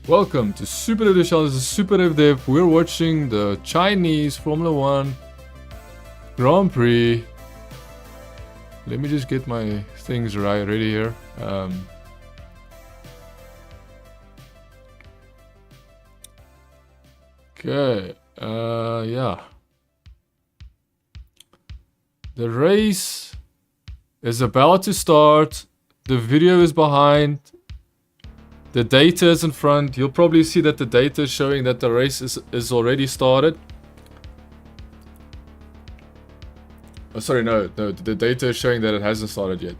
Welcome to Superdude channel. This is SuperDavedev. We're watching the Chinese Formula 1 Grand Prix. Let me just get my things ready here. Okay, yeah. The race is about to start. The video is behind. The data is in front. You'll probably see that the data is showing that the race is already started. Oh, sorry, no, the data is showing that it hasn't started yet.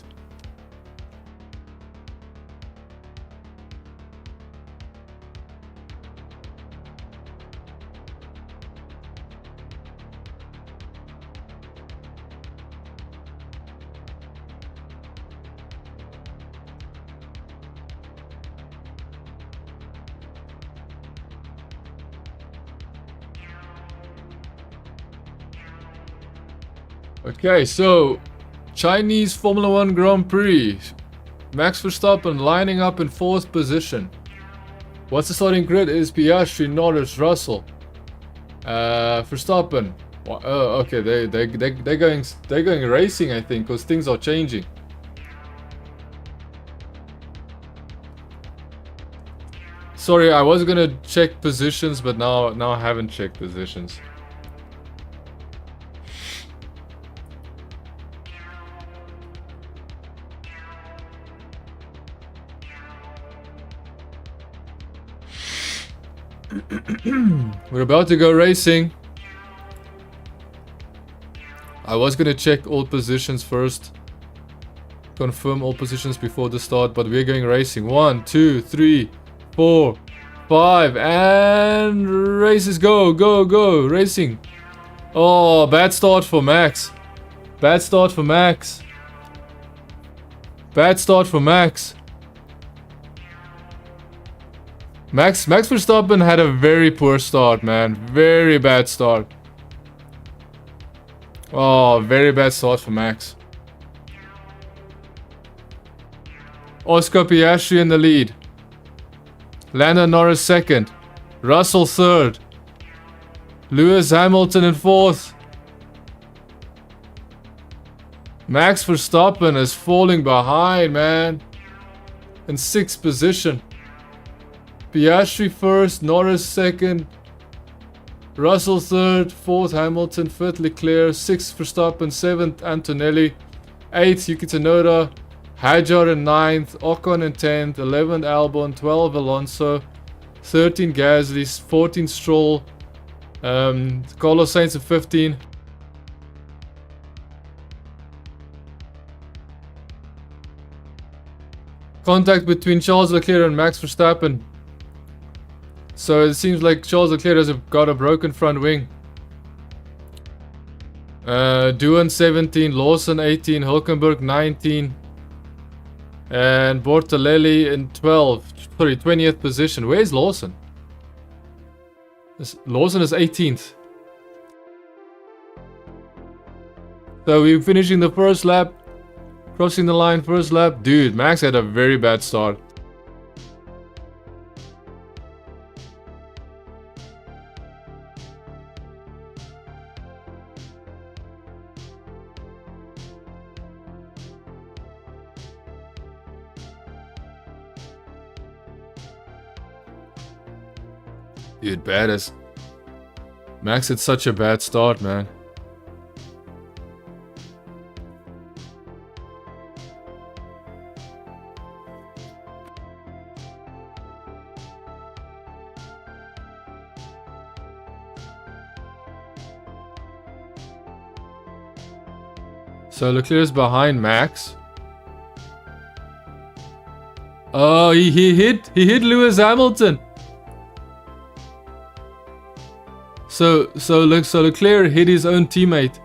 Okay, so Chinese Formula 1 Grand Prix. Max Verstappen lining up in 4th position. What's the starting grid? Is Piastri, Norris, Russell, Verstappen. Oh, okay, they're going racing, I think, because things are changing. Sorry, I was gonna check positions, but now I haven't checked positions. We're about to go racing. I was gonna check all positions first. Confirm all positions before the start, but we're going racing. 1, 2, 3, 4, 5, and races go, go, go, racing. Oh, bad start for Max. Bad start for Max. Bad start for Max. Max Verstappen had a very poor start, man. Very bad start. Oh, very bad start for Max. Oscar Piastri in the lead. Lando Norris second. Russell third. Lewis Hamilton in 4th. Max Verstappen is falling behind, man. In 6th position. Piastri first, Norris second, Russell third, 4th Hamilton, 5th Leclerc, 6th Verstappen, 7th Antonelli, 8th Yuki Tsunoda, Hajar in 9th, Ocon in 10th, 11th Albon, 12th Alonso, 13th Gasly, 14th Stroll, Carlos Sainz in 15th. Contact between Charles Leclerc and Max Verstappen. So it seems like Charles Leclerc has got a broken front wing. Doohan 17, Lawson 18, Hülkenberg 19, and Bortolelli in 20th position. Where's Lawson? Lawson is 18th. So we're finishing the first lap, crossing the line first lap. Dude, Max had a very bad start. Dude, bad as... Max had such a bad start, man. So Leclerc's behind Max. Oh, he hit Lewis Hamilton. So Leclerc hit his own teammate.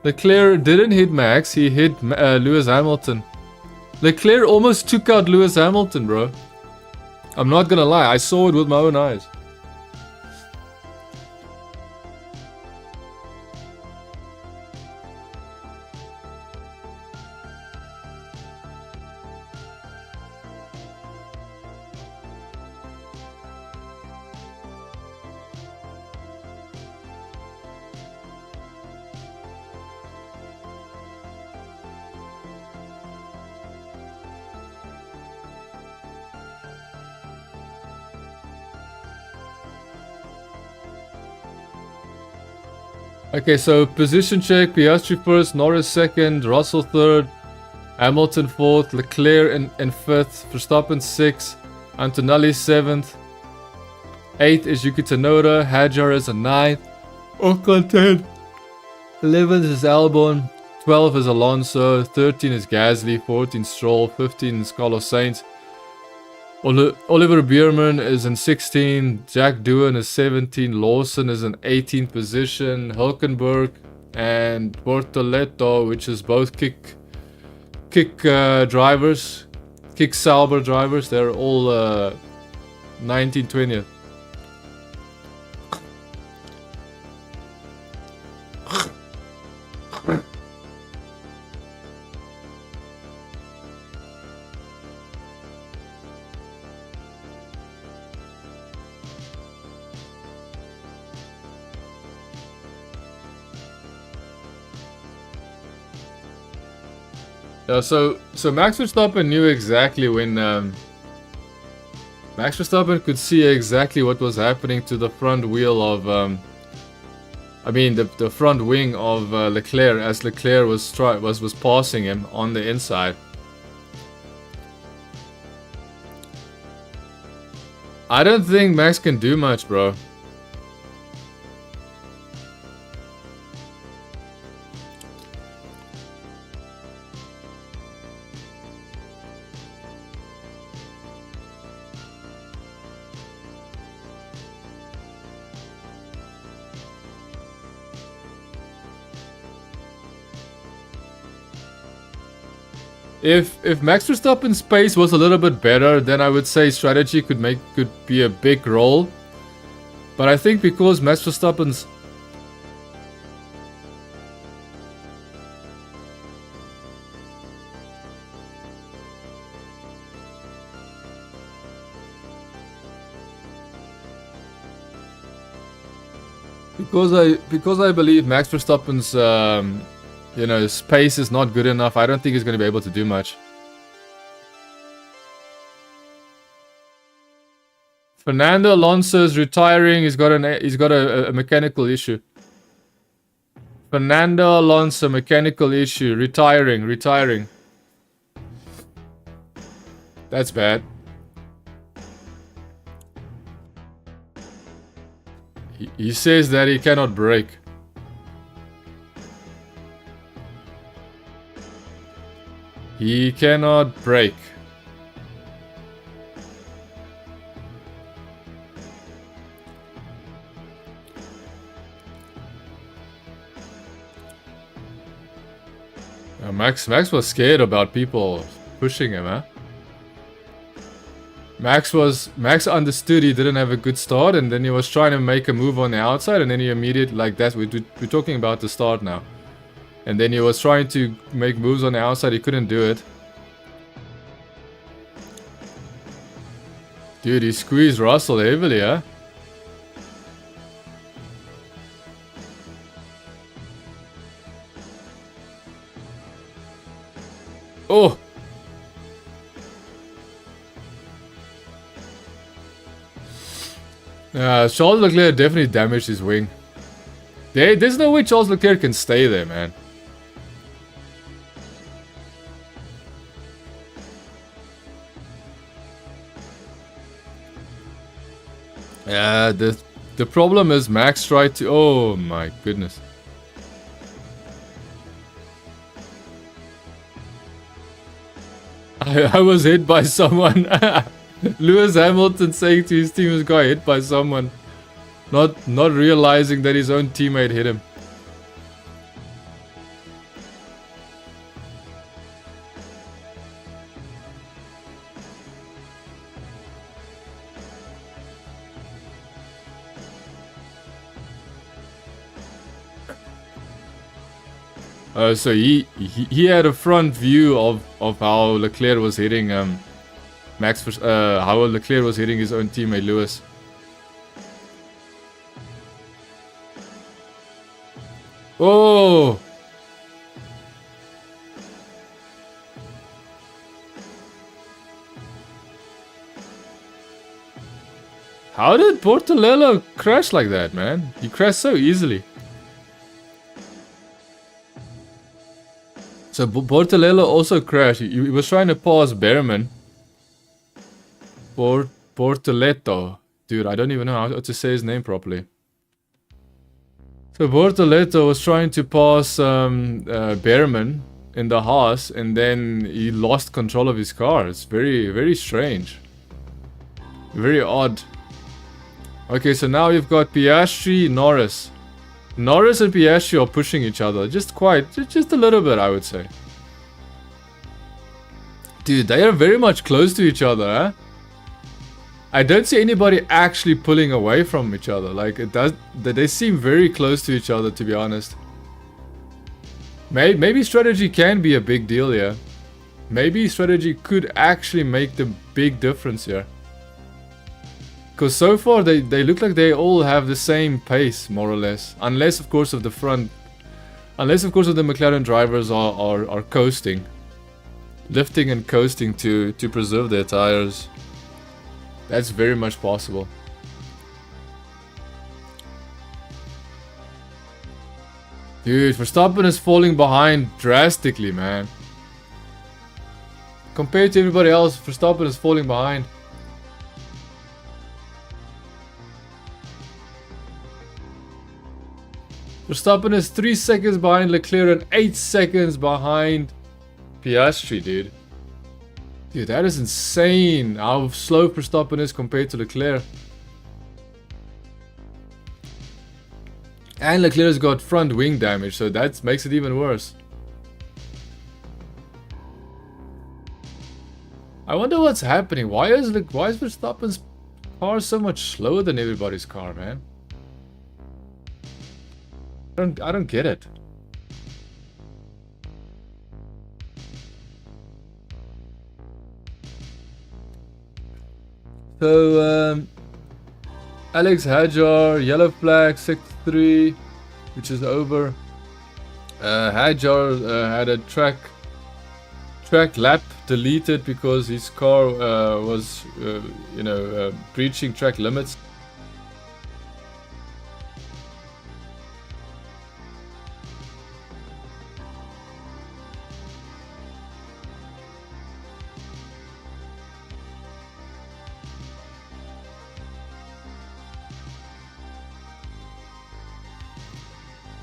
Leclerc didn't hit Max, he hit Lewis Hamilton. Leclerc almost took out Lewis Hamilton, bro. I'm not gonna lie, I saw it with my own eyes. Okay, so position check, Piastri first, Norris second, Russell third, Hamilton fourth, Leclerc in fifth, Verstappen sixth, Antonelli seventh, eighth is Yuki Tsunoda, Hadjar is a ninth, Ocon 10, 11th is Albon, 12 is Alonso, 13 is Gasly, 14 Stroll, 15 is Carlos Sainz. Oliver Bierman is in 16, Jack Doohan is 17, Lawson is in 18th position, Hülkenberg and Bortoleto, which is both kick drivers, kick Sauber drivers, they're all 19th, 20th. Yeah, so Max Verstappen knew exactly when Max Verstappen could see exactly what was happening to the front wheel of I mean the front wing of Leclerc as Leclerc was passing him on the inside. I don't think Max can do much, bro. If Max Verstappen's pace was a little bit better, then I would say strategy could be a big role. But I think because Max Verstappen's because I believe Max Verstappen's you know, space is not good enough. I don't think he's going to be able to do much. Fernando Alonso is retiring. He's got a mechanical issue. Fernando Alonso, mechanical issue. Retiring. That's bad. He says that he cannot brake. He cannot brake. Max was scared about people pushing him, huh? Max understood he didn't have a good start, and then he was trying to make a move on the outside, and then he immediately, like that, we're talking about the start now. And then he was trying to make moves on the outside, he couldn't do it. Dude, he squeezed Russell heavily, huh? Oh! Charles Leclerc definitely damaged his wing. There's no way Charles Leclerc can stay there, man. Yeah, the problem is Max tried to... Oh my goodness. I was hit by someone. Lewis Hamilton saying to his team he got hit by someone. Not realizing that his own teammate hit him. So he had a front view of how Leclerc was hitting how Leclerc was hitting his own teammate Lewis. Oh! How did Bortolello crash like that, man? He crashed so easily. So Bortolello also crashed. He was trying to pass Behrman. Bortoletto. Dude, I don't even know how to say his name properly. So Bortoletto was trying to pass Behrman in the Haas, and then he lost control of his car. It's very, very strange. Very odd. Okay, so now you've got Piastri, Norris. Norris and Piastri are pushing each other. Just a little bit, I would say. Dude, they are very much close to each other, huh? I don't see anybody actually pulling away from each other. Like, they seem very close to each other, to be honest. Maybe strategy can be a big deal here. Maybe strategy could actually make the big difference here. Because so far, they look like they all have the same pace, more or less. Unless, of course, of the McLaren drivers are coasting. Lifting and coasting to preserve their tires. That's very much possible. Dude, Verstappen is falling behind drastically, man. Compared to everybody else, Verstappen is falling behind. Verstappen is 3 seconds behind Leclerc and 8 seconds behind Piastri, dude. Dude, that is insane how slow Verstappen is compared to Leclerc. And Leclerc's got front wing damage, so that makes it even worse. I wonder what's happening. Why is Verstappen's car so much slower than everybody's car, man? I don't get it. So, Alex Hajar, yellow flag, sector 3, which is over. Hajar had a track lap deleted because his car was, breaching track limits.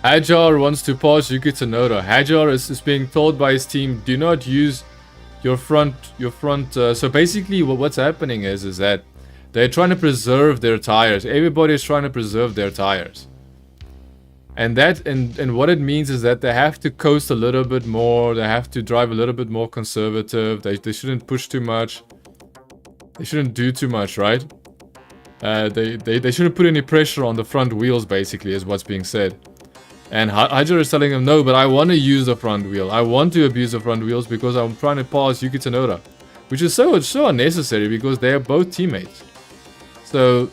Hajar wants to pass Yuki Tsunoda. Hajar is being told by his team, do not use your front. So basically, what's happening is that they're trying to preserve their tires. Everybody is trying to preserve their tires, and what it means is that they have to coast a little bit more. They have to drive a little bit more conservative. They shouldn't push too much. They shouldn't do too much, right? They shouldn't put any pressure on the front wheels. Basically, is what's being said. And Hajar is telling him, no, but I want to use the front wheel. I want to abuse the front wheels because I'm trying to pass Yuki Tsunoda. Which is so unnecessary because they are both teammates. So...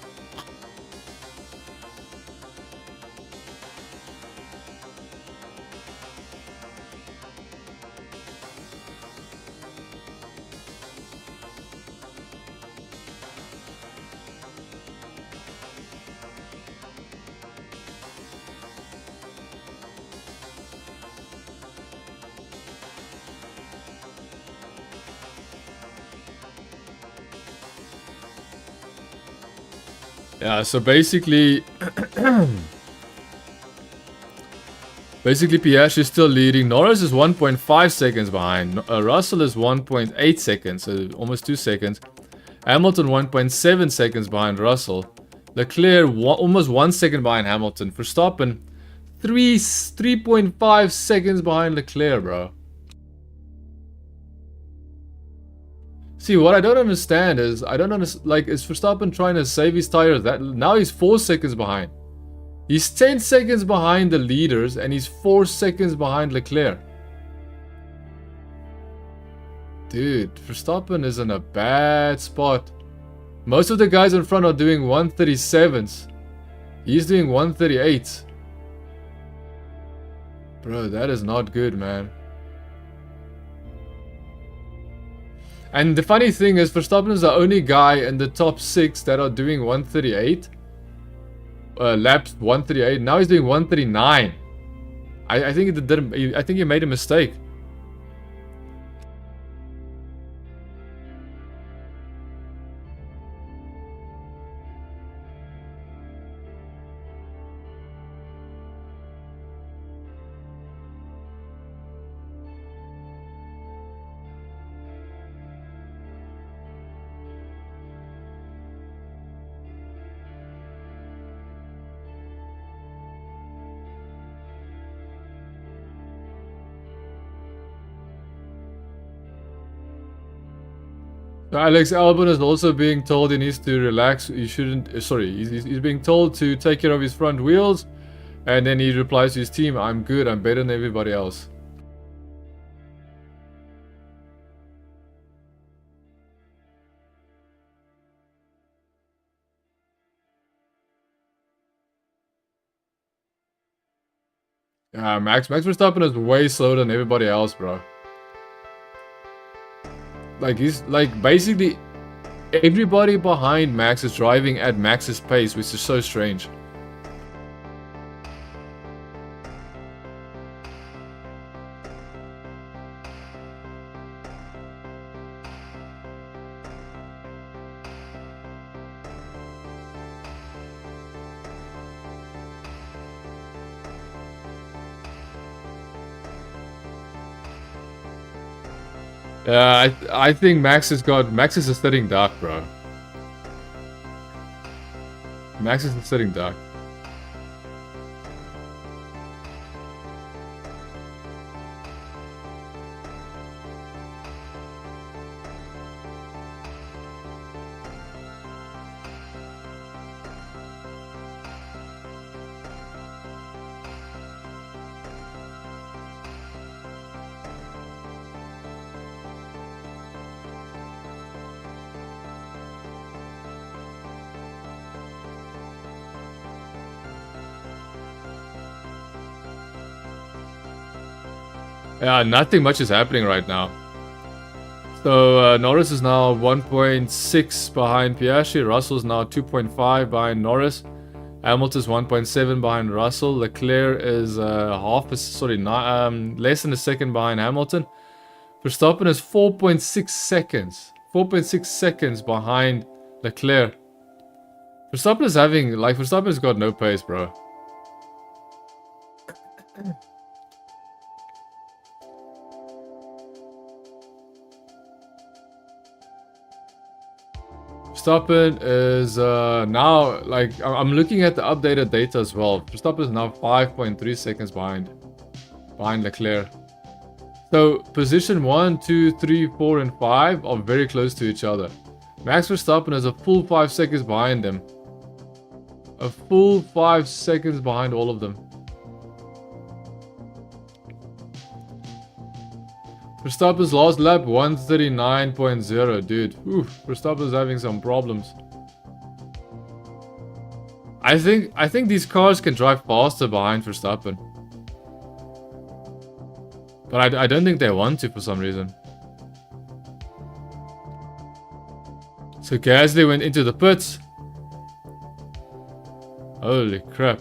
yeah, so basically Piastri is still leading. Norris is 1.5 seconds behind. Russell is 1.8 seconds, so almost 2 seconds. Hamilton 1.7 seconds behind Russell. Leclerc almost 1 second behind Hamilton. Verstappen 3.5 seconds behind Leclerc, bro. See, what I don't understand is, is Verstappen trying to save his tires? Now he's 4 seconds behind. He's 10 seconds behind the leaders, and he's 4 seconds behind Leclerc. Dude, Verstappen is in a bad spot. Most of the guys in front are doing 137s. He's doing 138s. Bro, that is not good, man. And the funny thing is, Verstappen is the only guy in the top 6 that are doing 138. Laps 138. Now he's doing 139. I think he made a mistake. Alex Albon is also being told he needs to relax. He shouldn't. Sorry, he's being told to take care of his front wheels, and then he replies to his team, "I'm good. I'm better than everybody else." Max Verstappen is way slower than everybody else, bro. Like, he's like basically everybody behind Max is driving at Max's pace, which is so strange. I think Max is a sitting duck, bro. Max is a sitting duck. Yeah, nothing much is happening right now. So Norris is now 1.6 behind Piastri. Russell's now 2.5 behind Norris. Hamilton's 1.7 behind Russell. Leclerc is less than a second behind Hamilton. Verstappen is 4.6 seconds. 4.6 seconds behind Leclerc. Verstappen's got no pace, bro. Verstappen is now, like, I'm looking at the updated data as well. Verstappen is now 5.3 seconds behind Leclerc. So position 1, 2, 3, 4, and 5 are very close to each other. Max Verstappen is a full 5 seconds behind them. A full 5 seconds behind all of them. Verstappen's last lap 139.0, dude. Oof, Verstappen's having some problems. I think these cars can drive faster behind Verstappen. But I don't think they want to for some reason. So Gasly went into the pits. Holy crap.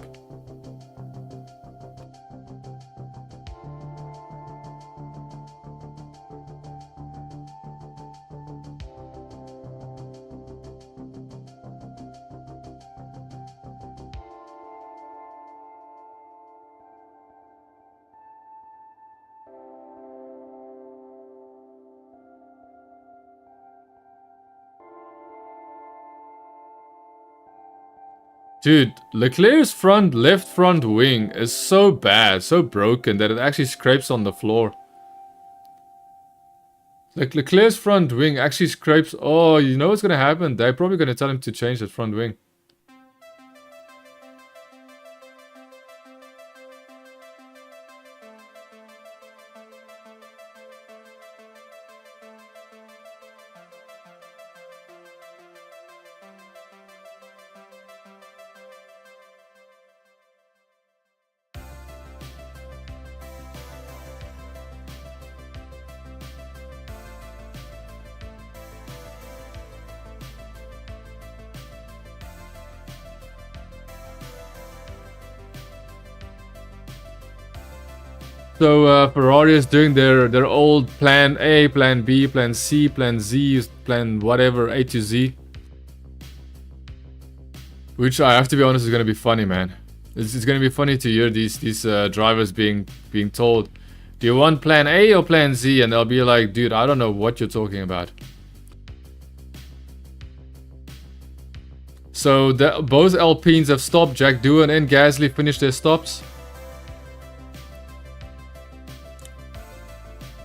Dude, Leclerc's left front wing is so bad, so broken that it actually scrapes on the floor. Like, Leclerc's front wing actually scrapes. Oh, you know what's gonna happen? They're probably gonna tell him to change that front wing. So Ferrari is doing their old plan A, plan B, plan C, plan Z, plan whatever, A to Z. Which I have to be honest is gonna be funny, man. It's gonna be funny to hear these drivers being told, do you want plan A or plan Z? And they'll be like, dude, I don't know what you're talking about. So both Alpines have stopped. Jack Doohan and Gasly finished their stops.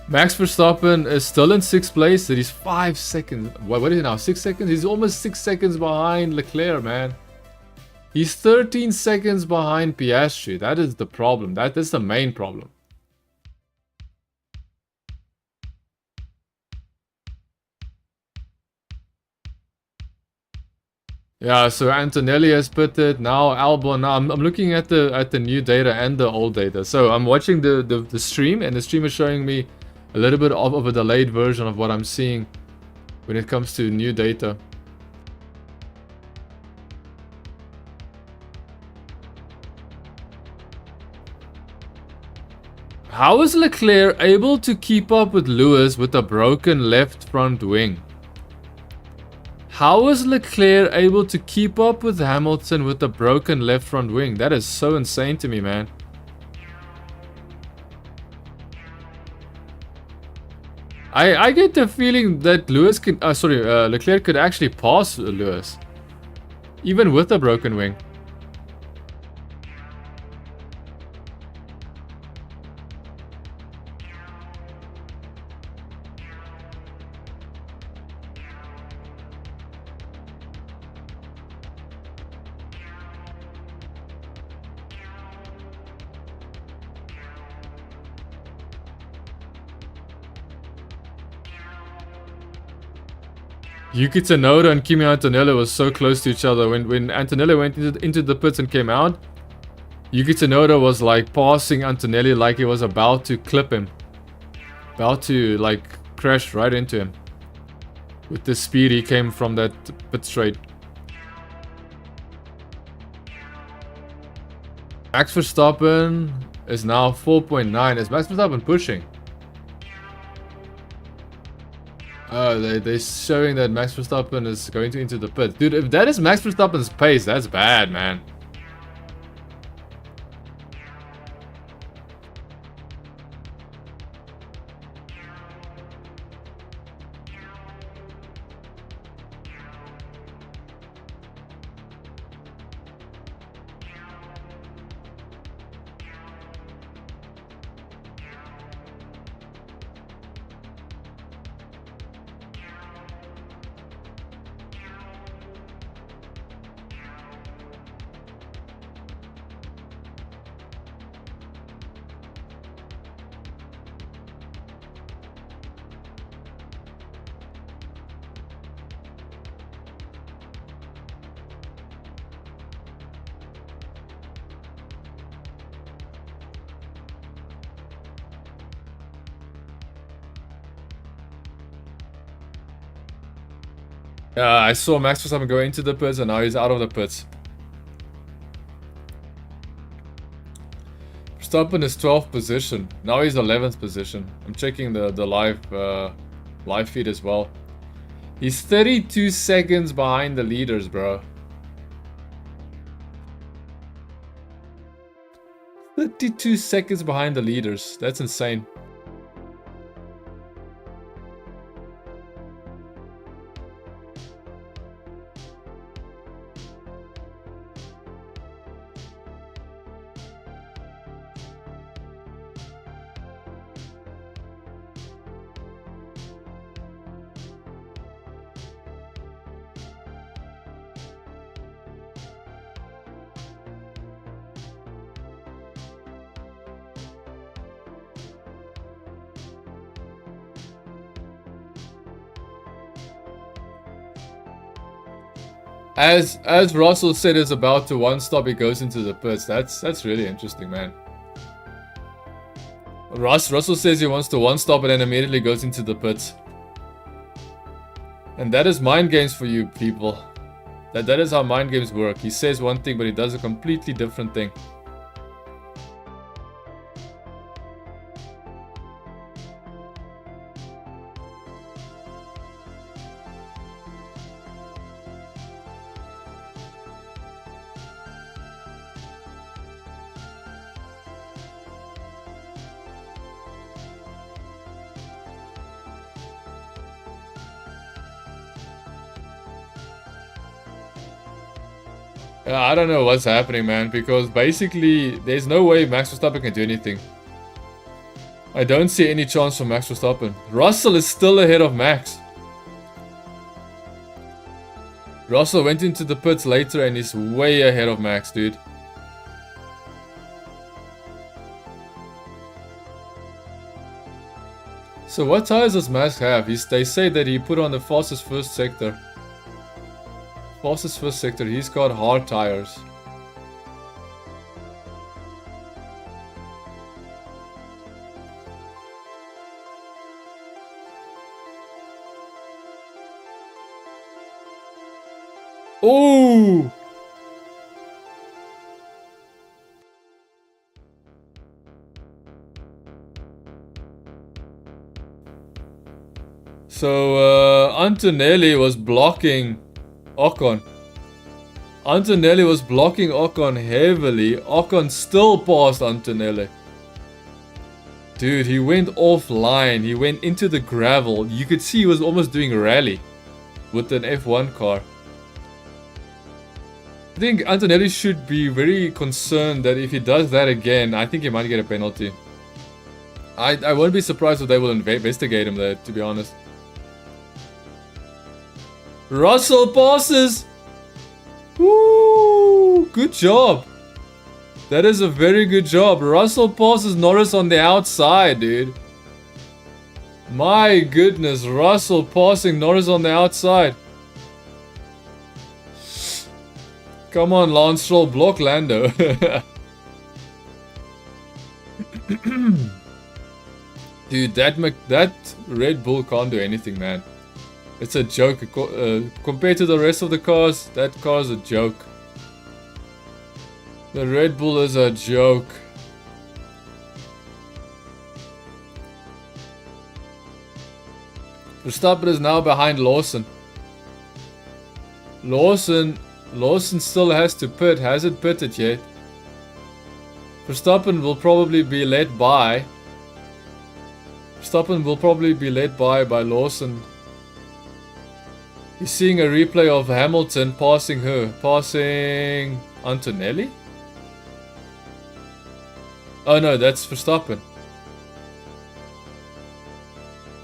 Max Verstappen is still in 6th place. He's 5 seconds. What is it now? 6 seconds? He's almost 6 seconds behind Leclerc, man. He's 13 seconds behind Piastri. That is the problem. That is the main problem. Yeah, so Antonelli has pitted. Now Albon. Now I'm looking at the new data and the old data. So I'm watching the stream, and the stream is showing me a little bit of a delayed version of what I'm seeing when it comes to new data. How is Leclerc able to keep up with Lewis with a broken left front wing? How is Leclerc able to keep up with Hamilton with a broken left front wing? That is so insane to me, man. I get the feeling that Leclerc could actually pass Lewis, even with a broken wing. Yuki Tsunoda and Kimi Antonello was so close to each other. When Antonello went into the pits and came out, Yuki Tsunoda was like passing Antonelli like he was about to clip him. About to like crash right into him. With the speed he came from that pit straight. Max Verstappen is now 4.9. Is Max Verstappen pushing? Oh, they're showing that Max Verstappen is going to into the pit. Dude, if that is Max Verstappen's pace, that's bad, man. I saw Max Verstappen go into the pits and now he's out of the pits. Verstappen is 12th position. Now he's 11th position. I'm checking the live feed as well. He's 32 seconds behind the leaders, bro. 32 seconds behind the leaders. That's insane. As Russell said, is about to one stop, he goes into the pits. That's really interesting, man. Russell says he wants to one stop and then immediately goes into the pits. And that is mind games for you people. That is how mind games work. He says one thing, but he does a completely different thing. I don't know what's happening, man, because basically there's no way Max Verstappen can do anything. I don't see any chance for Max Verstappen. Russell is still ahead of Max. Russell went into the pits later and is way ahead of Max, dude. So what tires does Max have? They say that he put on the fastest first sector. Fastest first sector, he's got hard tires. Oh! So, Antonelli was blocking Ocon. Antonelli was blocking Ocon heavily. Ocon still passed Antonelli. Dude, he went offline. He went into the gravel. You could see he was almost doing a rally with an F1 car. I think Antonelli should be very concerned that if he does that again, I think he might get a penalty. I won't be surprised if they will investigate him there, to be honest. Russell passes! Woo! Good job! That is a very good job. Russell passes Norris on the outside, dude. My goodness, Russell passing Norris on the outside. Come on, Lance Stroll, block Lando. Dude, that Red Bull can't do anything, man. It's a joke. Compared to the rest of the cars, that car's a joke. The Red Bull is a joke. Verstappen is now behind Lawson. Lawson still has to pit. Hasn't pitted yet. Verstappen will probably be led by. By Lawson. He's seeing a replay of Hamilton passing Antonelli? Oh no, that's Verstappen.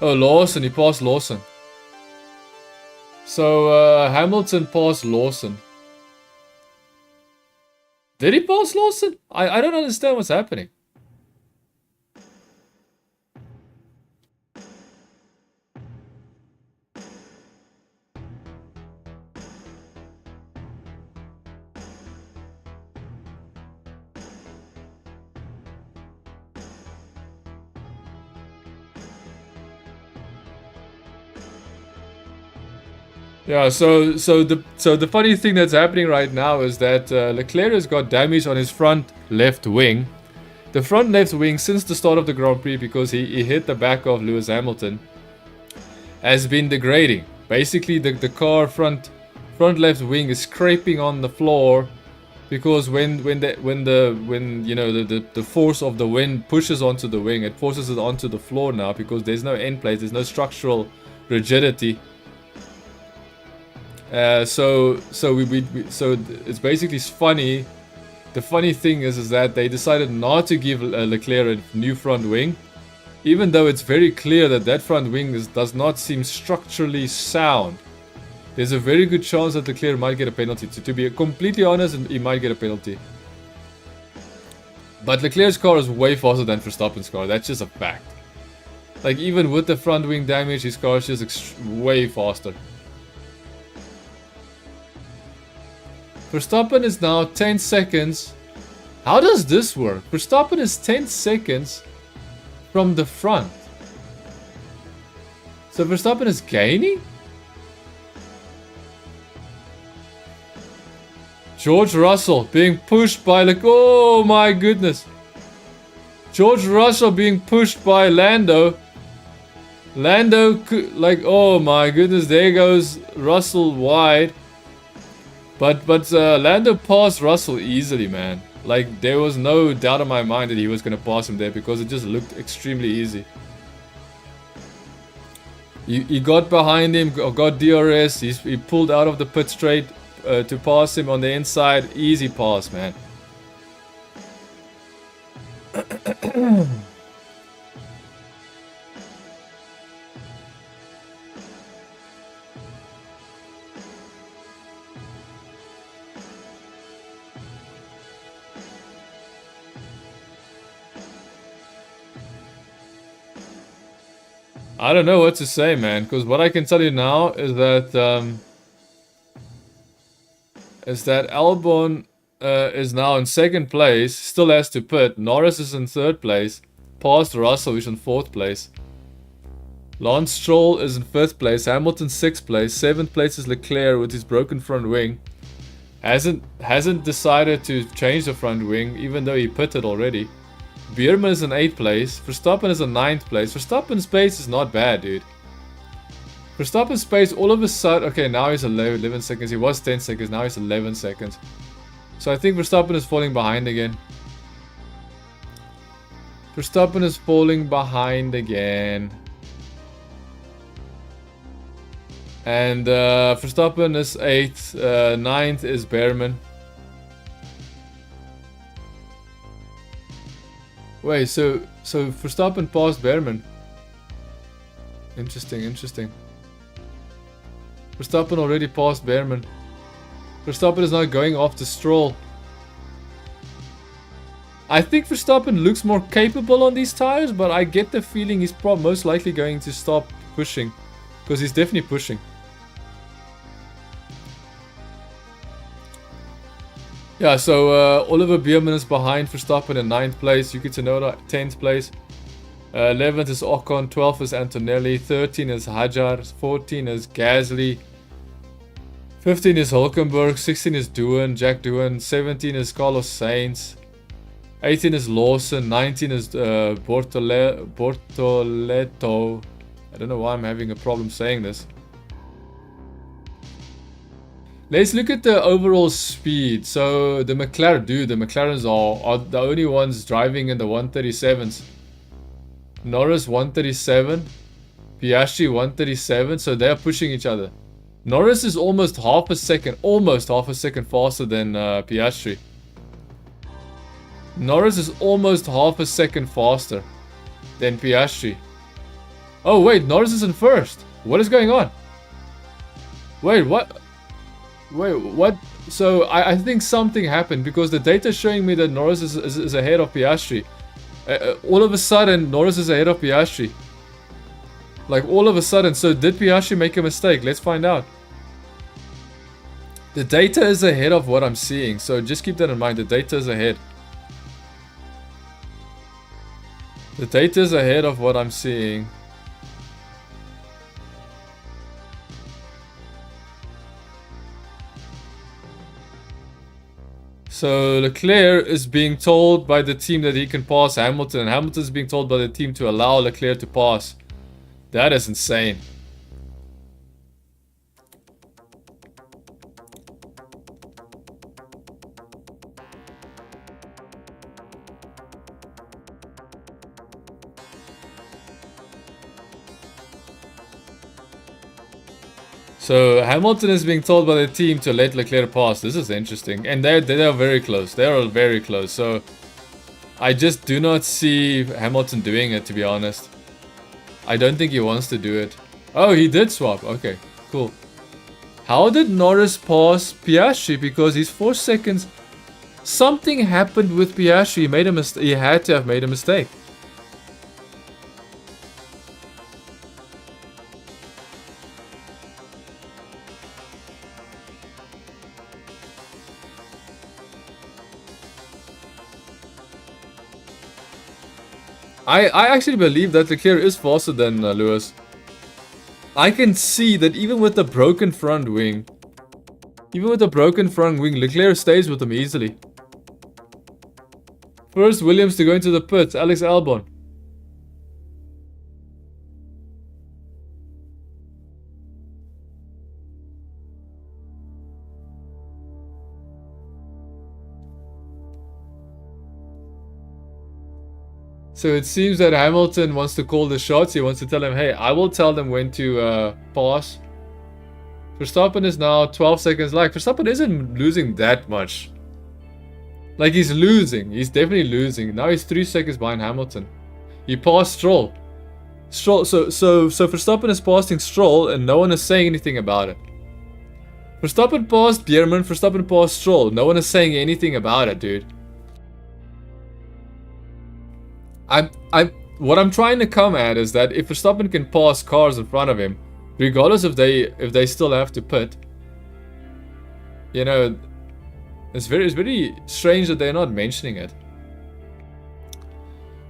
Oh, Lawson, he passed Lawson. So, Hamilton passed Lawson. Did he pass Lawson? I don't understand what's happening. Yeah, so the funny thing that's happening right now is that Leclerc has got damage on his front left wing. The front left wing, since the start of the Grand Prix, because he hit the back of Lewis Hamilton, has been degrading. Basically, the car front left wing is scraping on the floor because when you know the force of the wind pushes onto the wing, it forces it onto the floor now because there's no end plate, there's no structural rigidity. So it's basically funny. The funny thing is that they decided not to give Leclerc a new front wing, even though it's very clear that front wing does not seem structurally sound. There's a very good chance that Leclerc might get a penalty. To be completely honest, he might get a penalty. But Leclerc's car is way faster than Verstappen's car. That's just a fact. Like, even with the front wing damage, his car is just way faster. Verstappen is now 10 seconds. How does this work? Verstappen is 10 seconds from the front. So Verstappen is gaining? George Russell being pushed by oh my goodness. George Russell being pushed by Lando. Lando, oh my goodness, there goes Russell wide. But Lando passed Russell easily, man. Like, there was no doubt in my mind that he was going to pass him there because it just looked extremely easy. He got behind him, got DRS, he pulled out of the pit straight to pass him on the inside. Easy pass, man. I don't know what to say, man, because what I can tell you now is that Albon is now in 2nd place, still has to pit. Norris is in 3rd place, past Russell, who's in 4th place. Lance Stroll is in 5th place, Hamilton 6th place, 7th place is Leclerc with his broken front wing. Hasn't decided to change the front wing, even though he pitted already. Bierman is in 8th place, Verstappen is in 9th place. Verstappen's pace is not bad, dude. Verstappen's pace all of a sudden... Okay, now he's 11 seconds. He was 10 seconds, now he's 11 seconds. So I think Verstappen is falling behind again. Verstappen is falling behind again. And Verstappen is 8th, 9th is Behrman. Wait, so Verstappen passed Behrman. Interesting. Verstappen already passed Behrman. Verstappen is now going after Stroll. I think Verstappen looks more capable on these tires, but I get the feeling he's most likely going to stop pushing. Because he's definitely pushing. Yeah, so Oliver Bierman is behind Verstappen in 9th place. Yuki Tsunoda 10th place. 11th is Ocon. 12th is Antonelli. 13 is Hajar. 14 is Gasly. 15 is Hulkenberg. 16 is Jack Doohan. 17 is Carlos Sainz. 18 is Lawson. 19 is Bortoleto. I don't know why I'm having a problem saying this. Let's look at the overall speed. So the McLarens are the only ones driving in the 137s. Norris 137, Piastri 137, so they're pushing each other. Norris is almost half a second faster than Piastri. Norris is almost half a second faster than Piastri. Oh wait, Norris is in 1st. What is going on? Wait, what? Wait, what? So I think something happened because the data is showing me that Norris is ahead of Piastri. All of a sudden, Norris is ahead of Piastri. Like all of a sudden. So did Piastri make a mistake? Let's find out. The data is ahead of what I'm seeing. So just keep that in mind. The data is ahead. The data is ahead of what I'm seeing. So Leclerc is being told by the team that he can pass Hamilton, and Hamilton is being told by the team to allow Leclerc to pass. That is insane. So Hamilton is being told by the team to let Leclerc pass. This is interesting. And they are very close. They are very close. So I just do not see Hamilton doing it, to be honest. I don't think he wants to do it. Oh, he did swap. Okay, cool. How did Norris pass Piastri? Because he's 4 seconds. Something happened with Piastri. He made a mistake. He had to have made a mistake. I actually believe that Leclerc is faster than Lewis. I can see that even with the broken front wing, Leclerc stays with him easily. First Williams to go into the pits, Alex Albon. So it seems that Hamilton wants to call the shots. He wants to tell him, hey, I will tell them when to pass. Verstappen is now 12 seconds like. Verstappen isn't losing that much. Like, he's losing. He's definitely losing. Now he's 3 seconds behind Hamilton. He passed Stroll. So Verstappen is passing Stroll and no one is saying anything about it. Verstappen passed Bierman. Verstappen passed Stroll. No one is saying anything about it, dude. what I'm trying to come at is that if Verstappen can pass cars in front of him, regardless if they still have to pit, you know, it's very strange that they're not mentioning it.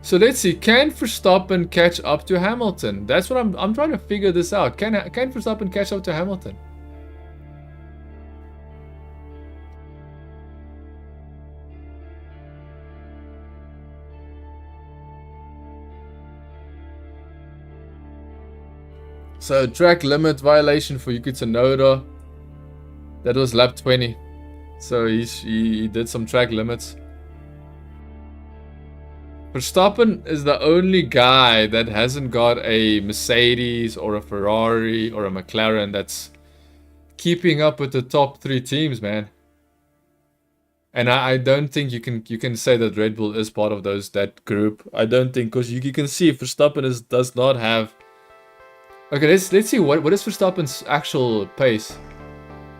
So let's see, can Verstappen catch up to Hamilton? That's what I'm trying to figure this out. Can Verstappen catch up to Hamilton? So track limit violation for Yuki Tsunoda. That was lap 20. So he did some track limits. Verstappen is the only guy that hasn't got a Mercedes or a Ferrari or a McLaren that's keeping up with the top 3 teams, man. And I don't think you can say that Red Bull is part of that group. I don't think, because you can see Verstappen does not have. Okay, let's see what is Verstappen's actual pace.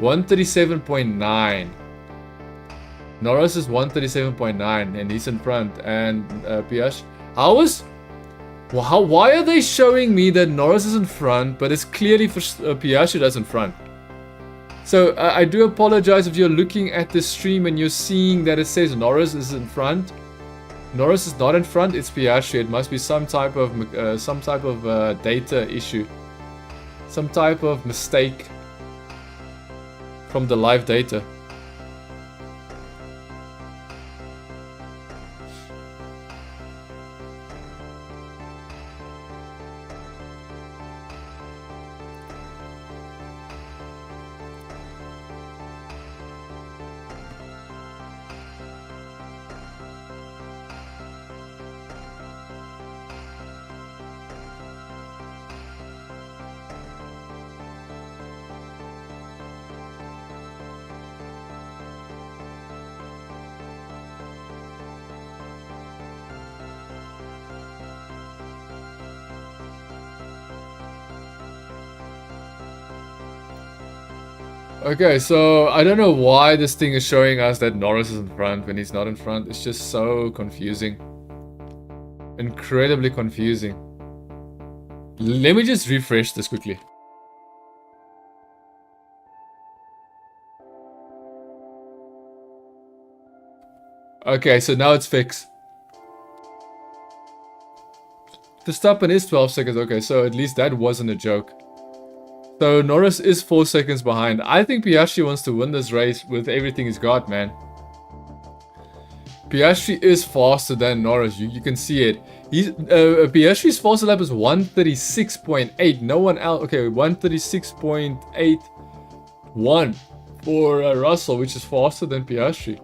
137.9. Norris is 137.9 and he's in front. And Piastri, why are they showing me that Norris is in front, but it's clearly for Piastri that's in front? So I do apologize if you're looking at the stream and you're seeing that it says Norris is in front. Norris is not in front, it's Piastri. It must be some type of data issue, some type of mistake from the live data. Okay, so I don't know why this thing is showing us that Norris is in front when he's not in front. It's just so confusing. Incredibly confusing. Let me just refresh this quickly. Okay, so now it's fixed. Verstappen is 12 seconds. Okay, so at least that wasn't a joke. So Norris is 4 seconds behind. I think Piastri wants to win this race with everything he's got, man. Piastri is faster than Norris. You can see it. Piastri's faster lap is 136.8. No one else. Okay, 136.81 for Russell, which is faster than Piastri.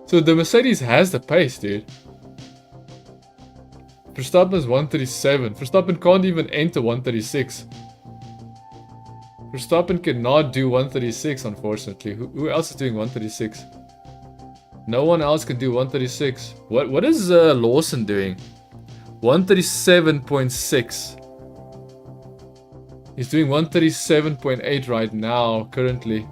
So the Mercedes has the pace, dude. Verstappen is 137. Verstappen can't even enter 136. Verstappen cannot do 136, unfortunately. Who else is doing 136? No one else can do 136. What is Lawson doing? 137.6. He's doing 137.8 right now, currently.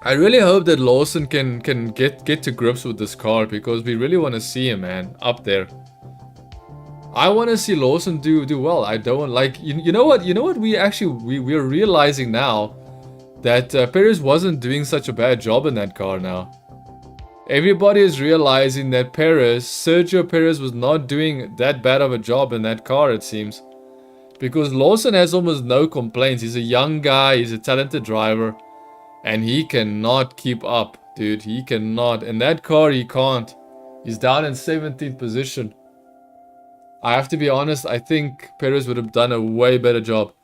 I really hope that Lawson can get to grips with this car, because we really want to see him, man, up there. I want to see Lawson do well. I don't like you know what we're realizing now that Perez wasn't doing such a bad job in that car now. Everybody is realizing that Sergio Perez was not doing that bad of a job in that car, it seems. Because Lawson has almost no complaints. He's a young guy, he's a talented driver, and he cannot keep up, dude. He cannot. In that car, he can't. He's down in 17th position. I have to be honest, I think Perez would have done a way better job.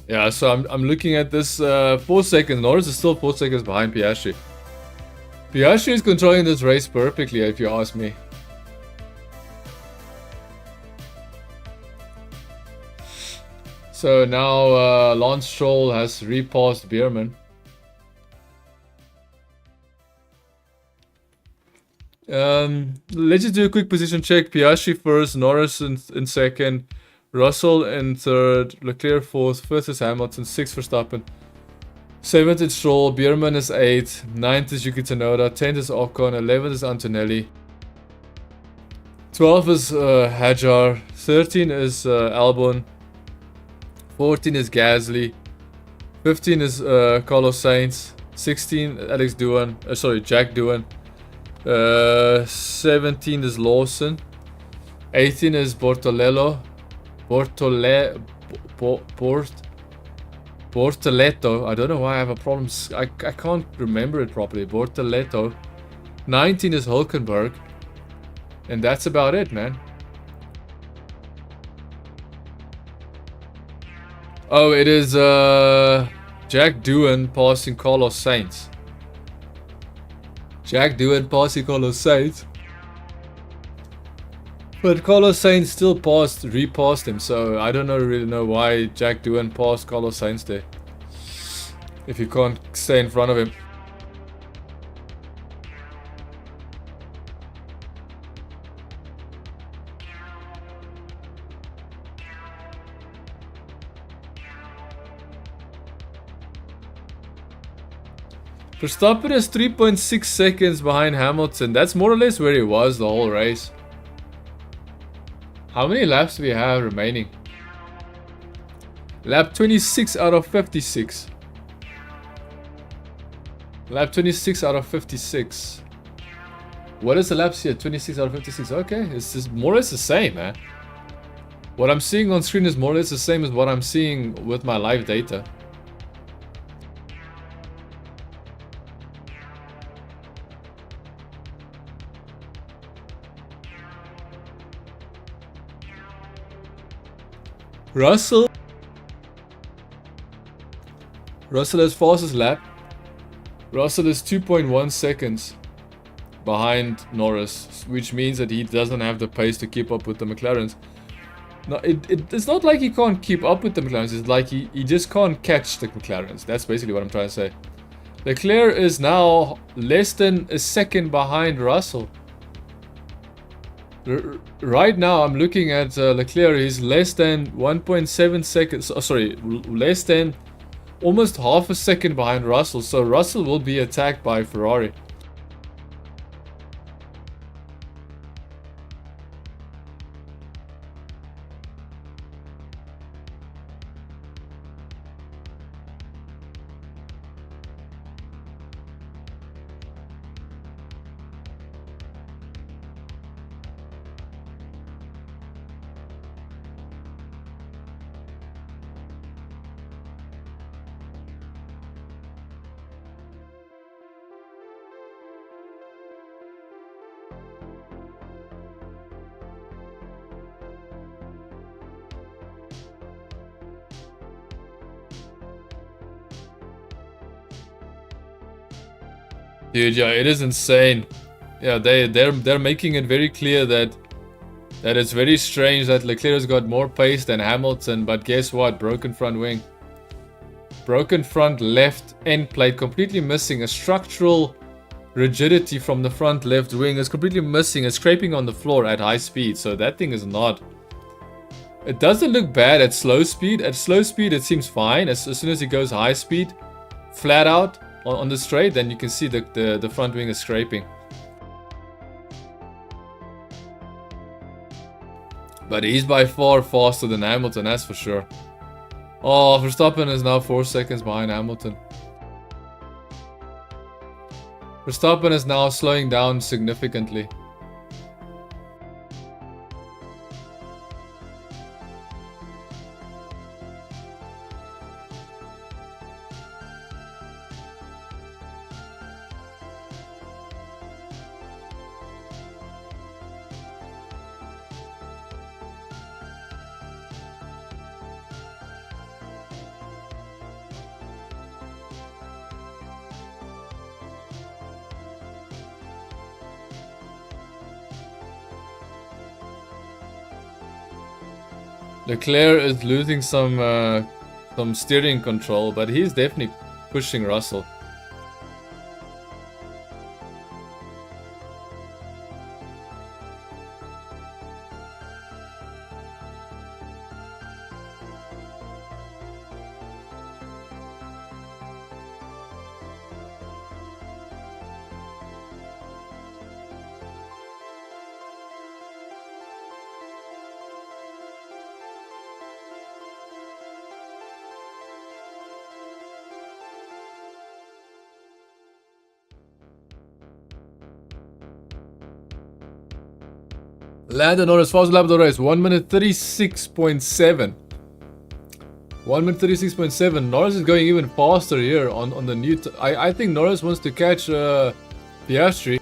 Yeah, so I'm looking at this 4 seconds. Norris is still 4 seconds behind Piastri. Piastri is controlling this race perfectly, if you ask me. So now Lance Stroll has repassed Bierman. Let's just do a quick position check. Piastri first, Norris in second, Russell in third, Leclerc fourth, fifth is Hamilton, sixth Verstappen, seventh is Stroll, Bierman is eighth, ninth is Yuki Tsunoda, 10th is Ocon, 11th is Antonelli, 12th is Hajar, 13 is Albon, 14 is Gasly, 15 is Carlos Sainz, 16 Alex Doohan, Jack Doohan, 17 is Lawson, 18 is Bortoleto, I don't know why I have a problem. I can't remember it properly. Bortoleto. 19 is Hulkenberg. And that's about it, man. Oh, it is Jack Doohan passing Carlos Sainz. Jack Doohan passing Carlos Sainz. But Carlos Sainz still repassed him, so I don't really know why Jack Doohan passed Carlos Sainz there. If you can't stay in front of him. Verstappen is 3.6 seconds behind Hamilton. That's more or less where he was the whole race. How many laps do we have remaining? Lap 26 out of 56. Lap 26 out of 56. What is the laps here? 26 out of 56. Okay, it's just more or less the same, man. What I'm seeing on screen is more or less the same as what I'm seeing with my live data. Russell is fastest lap. Russell is 2.1 seconds behind Norris, which means that he doesn't have the pace to keep up with the McLarens. No, it's not like he can't keep up with the McLarens, it's like he just can't catch the McLarens. That's basically what I'm trying to say. Leclerc is now less than a second behind Russell. Right now, I'm looking at Leclerc. He's less than 1.7 seconds. Less than almost half a second behind Russell. So Russell will be attacked by Ferrari. Dude, yeah, it is insane. Yeah, they're making it very clear that it's very strange that Leclerc's got more pace than Hamilton, but guess what? Broken front wing. Broken front left end plate, completely missing. A structural rigidity from the front left wing is completely missing. It's scraping on the floor at high speed, so that thing is not... It doesn't look bad at slow speed. At slow speed, it seems fine. As soon as it goes high speed, flat out, on the straight, then you can see the front wing is scraping. But he's by far faster than Hamilton, that's for sure. Oh, Verstappen is now 4 seconds behind Hamilton. Verstappen is now slowing down significantly. Leclerc is losing some steering control, but he's definitely pushing Russell. Lando Norris, fastest lap of the race, 1 minute 36.7. 1 minute 36.7. Norris is going even faster here on the new. I think Norris wants to catch Piastri.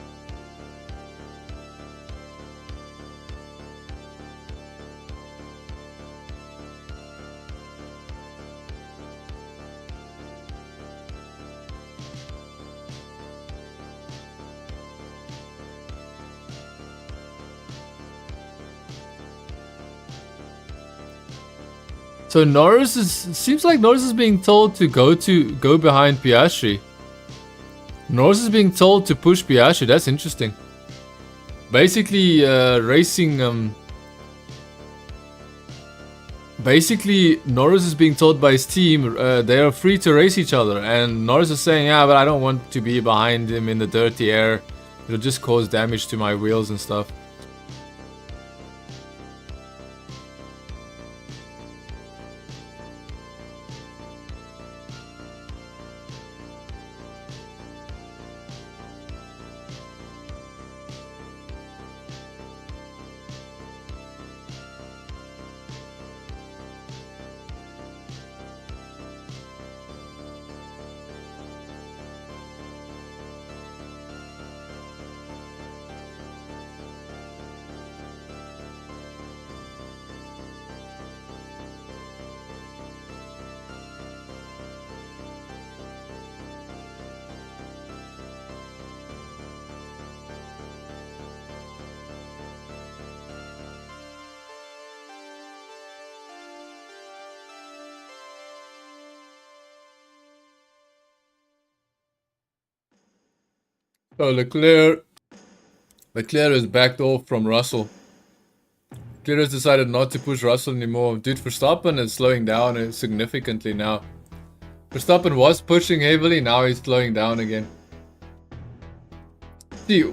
So seems like Norris is being told to go behind Piastri. Norris is being told to push Piastri. That's interesting. Basically, Basically, Norris is being told by his team they are free to race each other, and Norris is saying, "Yeah, but I don't want to be behind him in the dirty air. It'll just cause damage to my wheels and stuff." So Leclerc is backed off from Russell. Leclerc has decided not to push Russell anymore. Dude, Verstappen is slowing down significantly now. Verstappen was pushing heavily, now he's slowing down again. See,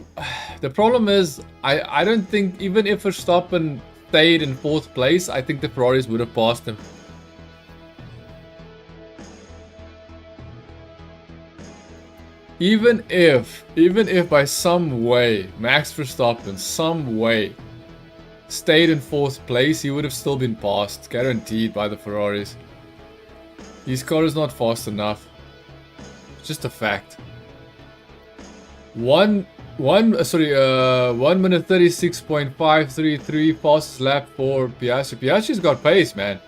the problem is, I don't think, even if Verstappen stayed in 4th place, I think the Ferraris would have passed him. Even if by some way Max Verstappen stayed in 4th place, he would have still been passed, guaranteed, by the Ferraris. His car is not fast enough. It's just a fact. 1 minute 36.533 fastest lap for Piastri. Piastri's got pace, man.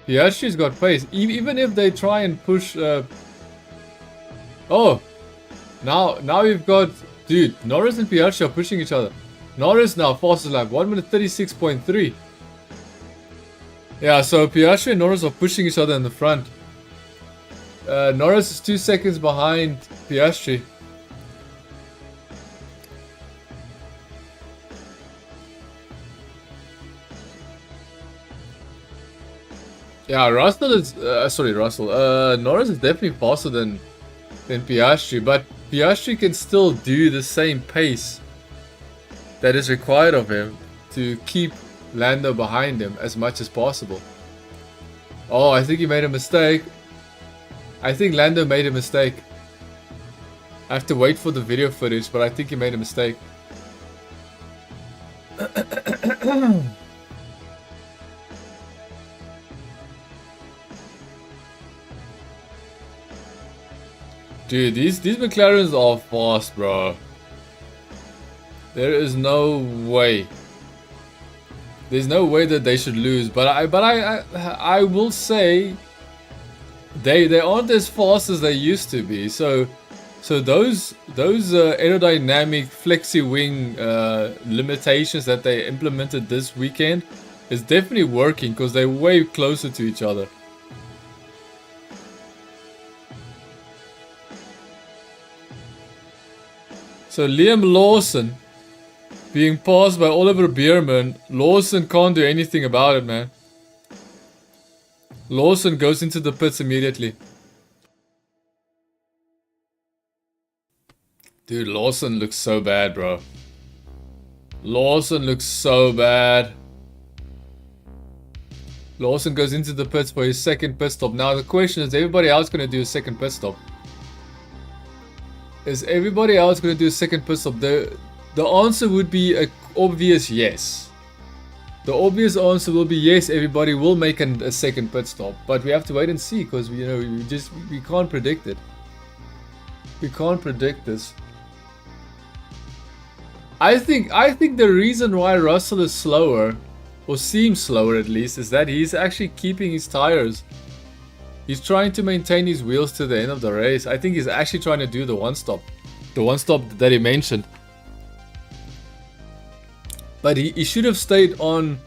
Piastri's got pace. Even if they try and push. Oh. Now we've got, dude, Norris and Piastri are pushing each other. Norris now fastest lap, 1 minute 36.3. Yeah, so Piastri and Norris are pushing each other in the front. Norris is 2 seconds behind Piastri. Yeah, Norris is definitely faster than Piastri, but Piastri can still do the same pace that is required of him to keep Lando behind him as much as possible. Oh, I think he made a mistake. I think Lando made a mistake. I have to wait for the video footage, but I think he made a mistake. Dude, these McLarens are fast, bro. There is no way. There's no way that they should lose. But I will say they aren't as fast as they used to be. So those aerodynamic flexi wing limitations that they implemented this weekend It's definitely working because they're way closer to each other. So Liam Lawson being passed by Oliver Bierman. Lawson can't do anything about it, man. Lawson goes into the pits immediately. Dude, Lawson looks so bad, bro. Lawson looks so bad. Lawson goes into the pits for his second pit stop. Now the question is everybody else going to do a second pit stop? Is everybody else going to do a second pit stop? The answer would be an obvious yes. The obvious answer will be yes, everybody will make a second pit stop. But we have to wait and see because we can't predict it. We can't predict this. I think the reason why Russell is slower, or seems slower at least, is that he's actually keeping his tires. He's trying to maintain his wheels to the end of the race. I think he's actually trying to do the one stop. The one stop that he mentioned. But he should have stayed on.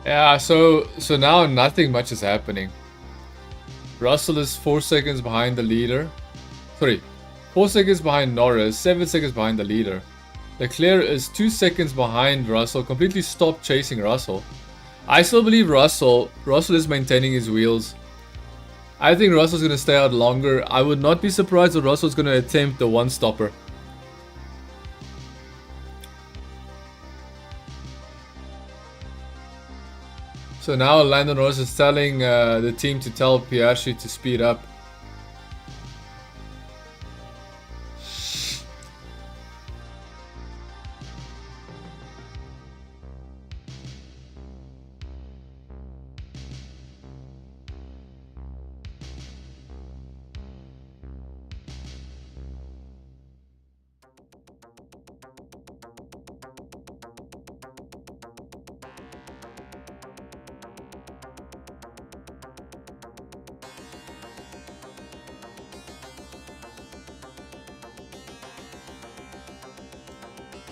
Yeah, so now nothing much is happening. Russell is 4 seconds behind the leader. Sorry, 4 seconds behind Norris, 7 seconds behind the leader. Leclerc is 2 seconds behind Russell, completely stopped chasing Russell. I still believe Russell is maintaining his wheels. I think Russell's going to stay out longer. I would not be surprised if Russell's going to attempt the one stopper. So now Lando Norris is telling the team to tell Piastri to speed up.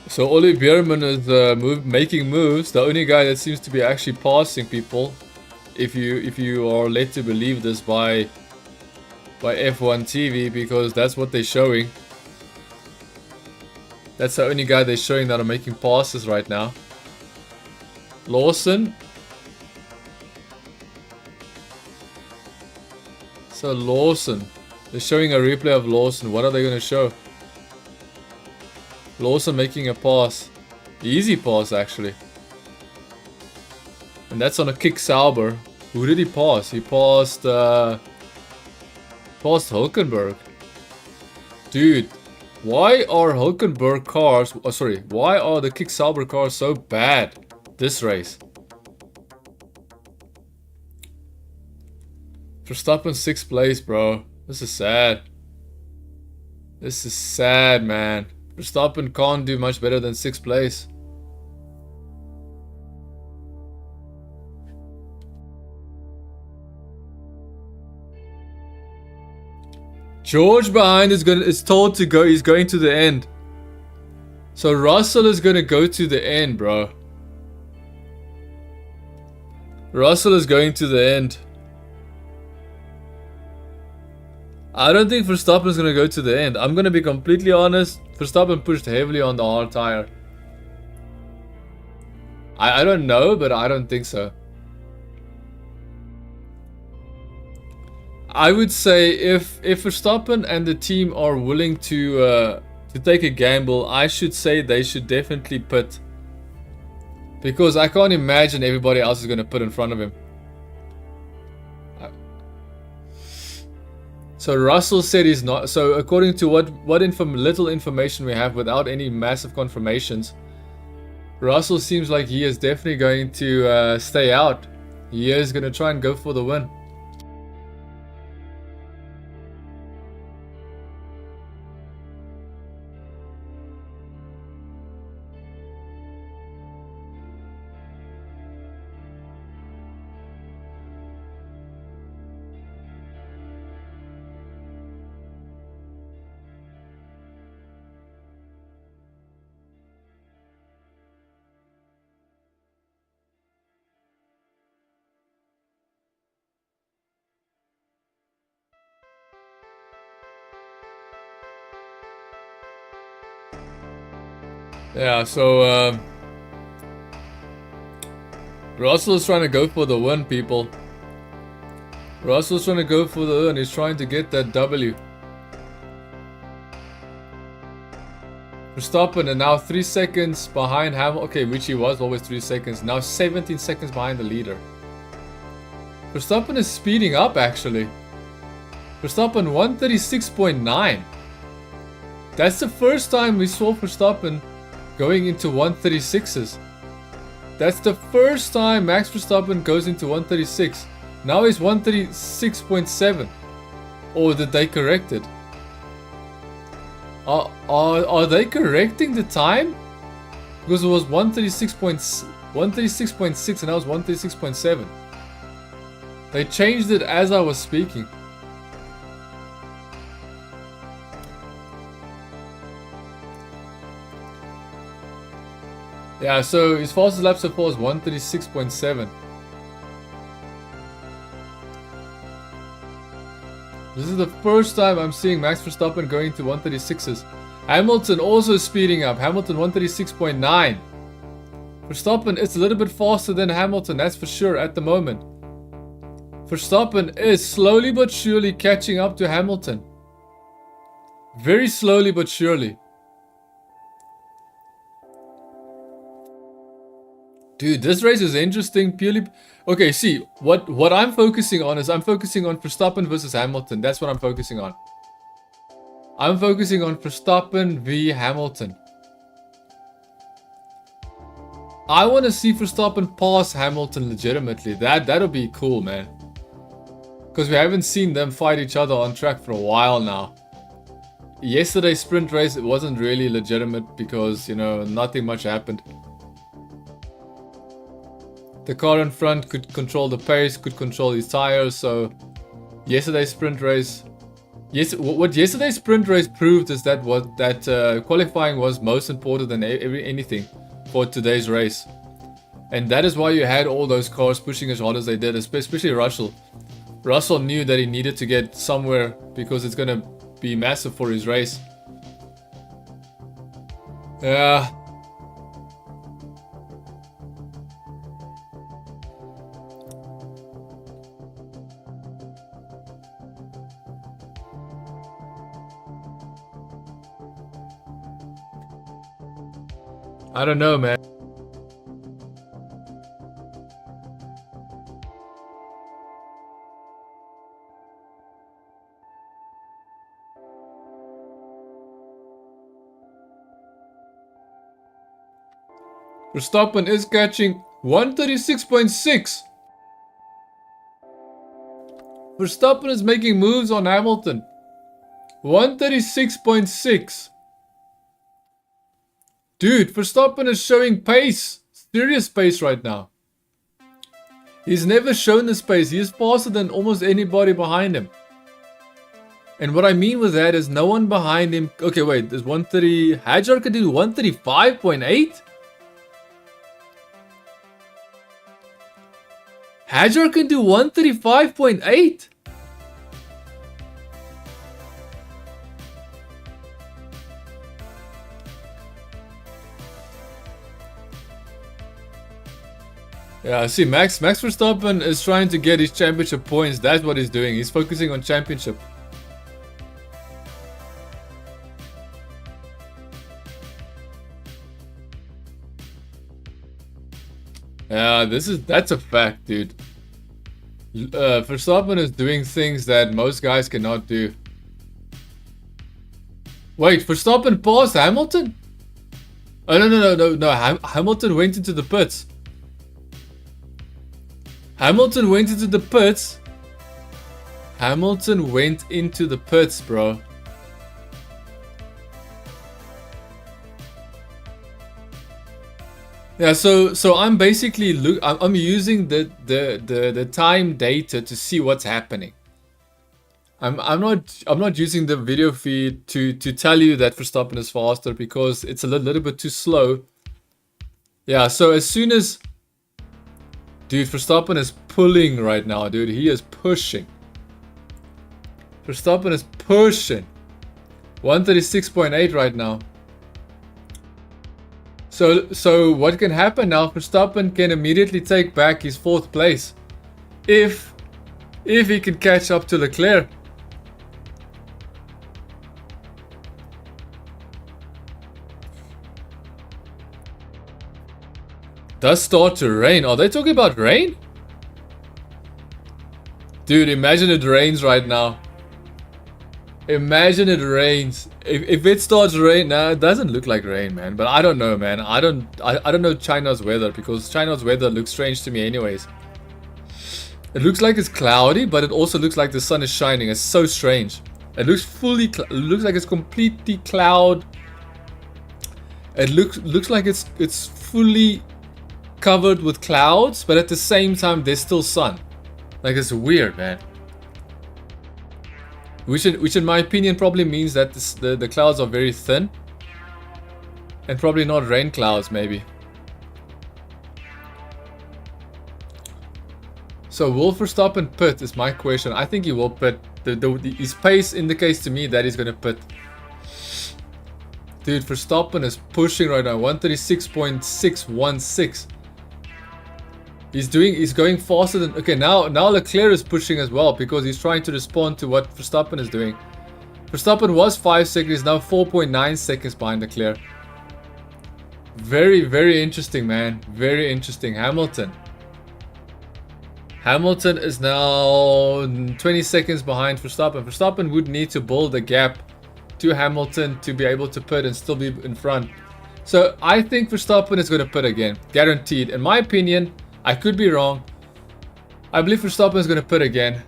So Oli Bierman is making moves. The only guy that seems to be actually passing people, if you are led to believe this by F1 TV, because that's what they're showing. That's the only guy they're showing that are making passes right now. Lawson. So Lawson. They're showing a replay of Lawson. What are they going to show? Lawson making a pass. Easy pass, actually. And that's on a kick Sauber. Who did he pass? He passed Hulkenberg. Dude, why are Hulkenberg cars... Oh, sorry. Why are the kick Sauber cars so bad this race? Verstappen 6th place, bro. This is sad. This is sad, man. Verstappen can't do much better than 6th place. George behind is told to go. He's going to the end. So Russell is going to go to the end, bro. Russell is going to the end. I don't think Verstappen is going to go to the end. I'm going to be completely honest. Verstappen pushed heavily on the hard tire. I don't know, but I don't think so. I would say if Verstappen and the team are willing to take a gamble, I should say they should definitely pit. Because I can't imagine everybody else is going to put in front of him. So Russell said he's not. So according to what little information we have without any massive confirmations, Russell seems like he is definitely going to stay out. He is going to try and go for the win. Yeah, so Russell's trying to go for the win, people. Russell's trying to go for the win. He's trying to get that W. Verstappen and now 3 seconds behind Hamilton. Okay, which he was always 3 seconds. Now 17 seconds behind the leader. Verstappen is speeding up actually. Verstappen 136.9. That's the first time we saw Verstappen going into 136s. That's the first time Max Verstappen goes into 136. Now he's 136.7. Or did they correct it? Are they correcting the time? Because it was 136.6 and now it's 136.7. They changed it as I was speaking. Yeah, so his fastest lap so far is 136.7. This is the first time I'm seeing Max Verstappen going to 136s. Hamilton also speeding up. Hamilton 136.9. Verstappen is a little bit faster than Hamilton, that's for sure at the moment. Verstappen is slowly but surely catching up to Hamilton. Very slowly but surely. Dude, this race is interesting purely... Okay, see, what I'm focusing on is I'm focusing on Verstappen versus Hamilton. That's what I'm focusing on. I'm focusing on Verstappen v Hamilton. I want to see Verstappen pass Hamilton legitimately. That'll be cool, man. Because we haven't seen them fight each other on track for a while now. Yesterday's sprint race, it wasn't really legitimate because, you know, nothing much happened. The car in front could control the pace, could control his tires, so yesterday's sprint race... what yesterday's sprint race proved is that qualifying was most important than anything for today's race. And that is why you had all those cars pushing as hard as they did, especially Russell. Russell knew that he needed to get somewhere because it's going to be massive for his race. Yeah. I don't know, man. Verstappen is catching 136.6. Verstappen is making moves on Hamilton. 136.6. Dude, Verstappen is showing pace. Serious pace right now. He's never shown this pace. He is faster than almost anybody behind him. And what I mean with that is no one behind him. Okay, wait. There's 130. Hadjar can do 135.8? Hadjar can do 135.8? Yeah, see, Max Verstappen is trying to get his championship points. That's what he's doing. He's focusing on championship. Yeah, that's a fact, dude. Verstappen is doing things that most guys cannot do. Wait, Verstappen passed Hamilton? Oh, no. Hamilton went into the pits. Hamilton went into the pits. Hamilton went into the pits, bro. Yeah, so I'm basically I'm using the time data to see what's happening. I'm not using the video feed to tell you that Verstappen is faster because it's a little bit too slow. Yeah, so as soon as, dude, Verstappen is pulling right now, dude. He is pushing. Verstappen is pushing. 136.8 right now. So what can happen now? Verstappen can immediately take back his 4th place if he can catch up to Leclerc. Does start to rain. Are they talking about rain? Dude, imagine it rains right now. Imagine it rains. If it starts rain, now it doesn't look like rain, man. But I don't know, man. I don't know China's weather because China's weather looks strange to me, anyways. It looks like it's cloudy, but it also looks like the sun is shining. It's so strange. It looks looks like it's completely cloud. It looks like it's fully covered with clouds, but at the same time there's still sun. Like, it's weird, man. Which in my opinion probably means that the clouds are very thin. And probably not rain clouds, maybe. So will Verstappen pit is my question. I think he will pit. His pace indicates to me that he's going to pit. Dude, Verstappen is pushing right now. 136.616. He's going faster than... Okay, now Leclerc is pushing as well because he's trying to respond to what Verstappen is doing. Verstappen was 5 seconds, now 4.9 seconds behind Leclerc. Very, very interesting, man. Very interesting. Hamilton is now 20 seconds behind Verstappen. Verstappen would need to build a gap to Hamilton to be able to pit and still be in front. So I think Verstappen is going to pit again. Guaranteed. In my opinion... I could be wrong. I believe Verstappen is going to pit again.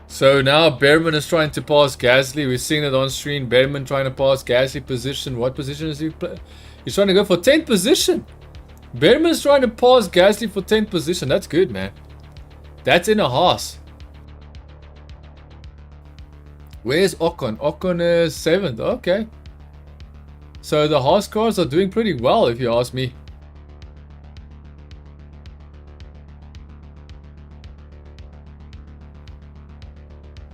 So now Behrman is trying to pass Gasly. We're seeing it on screen. Behrman trying to pass Gasly position. What position is he playing? He's trying to go for 10th position. Behrman's trying to pass Gasly for 10th position. That's good, man. That's in a Haas. Where's Ocon? Ocon is 7th. Okay. So the Haas cars are doing pretty well, if you ask me.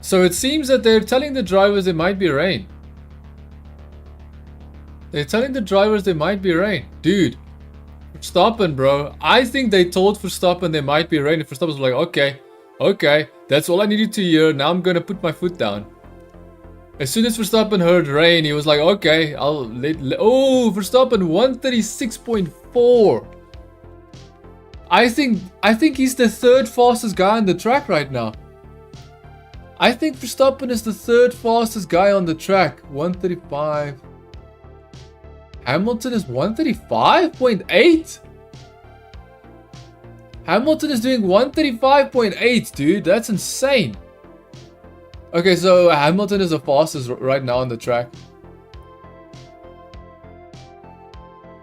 So it seems that they're telling the drivers there might be rain. They're telling the drivers there might be rain. Dude. Verstappen, bro. I think they told Verstappen there might be rain. And Verstappen's like, okay, that's all I needed to hear. Now I'm gonna put my foot down. As soon as Verstappen heard rain, he was like, okay, I'll oh, Verstappen 136.4. I think he's the 3rd fastest guy on the track right now. I think Verstappen is the 3rd fastest guy on the track. 135. Hamilton is 135.8? Hamilton is doing 135.8, dude. That's insane. Okay, so Hamilton is the fastest right now on the track.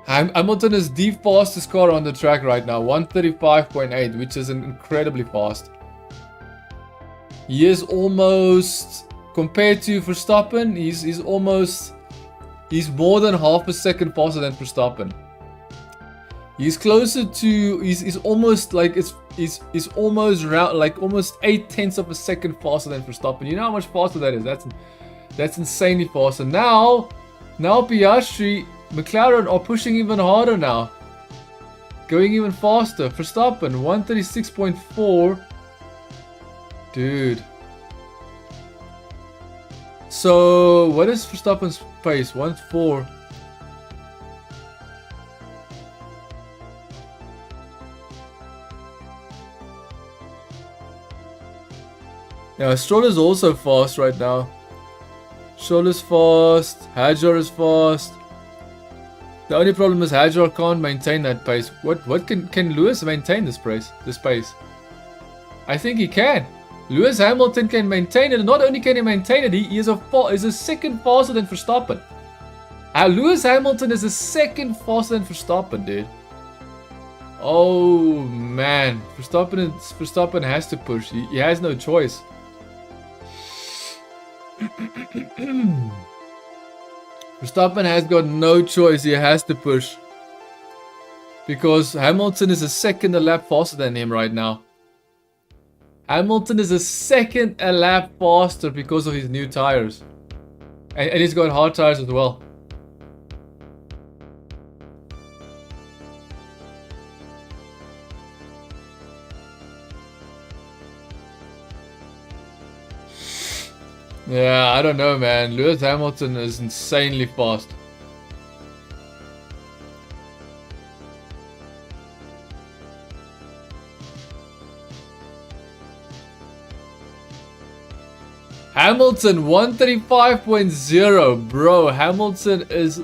Hamilton is the fastest car on the track right now. 135.8, which is incredibly fast. He is almost, compared to Verstappen, he's more than half a second faster than Verstappen. He's closer to. He's almost like he's almost round, like almost 8/10 of a second faster than Verstappen. You know how much faster that is? That's insanely faster. Now Piastri, McLaren are pushing even harder now, going even faster. Verstappen 136.4, dude. So what is Verstappen's pace? 1:4. Yeah, Stroll is also fast right now. Stroll is fast. Hadjar is fast. The only problem is Hadjar can't maintain that pace. What can Lewis maintain this pace? I think he can. Lewis Hamilton can maintain it. And not only can he maintain it, he is a second faster than Verstappen. Lewis Hamilton is a second faster than Verstappen, dude. Oh man, Verstappen has to push. He has no choice. Verstappen has got no choice. He has to push. Because Hamilton is a second a lap faster than him right now. Hamilton is a second a lap faster because of his new tires. And he's got hard tires as well. Yeah, I don't know, man. Lewis Hamilton is insanely fast. Hamilton 135.0, bro. Hamilton is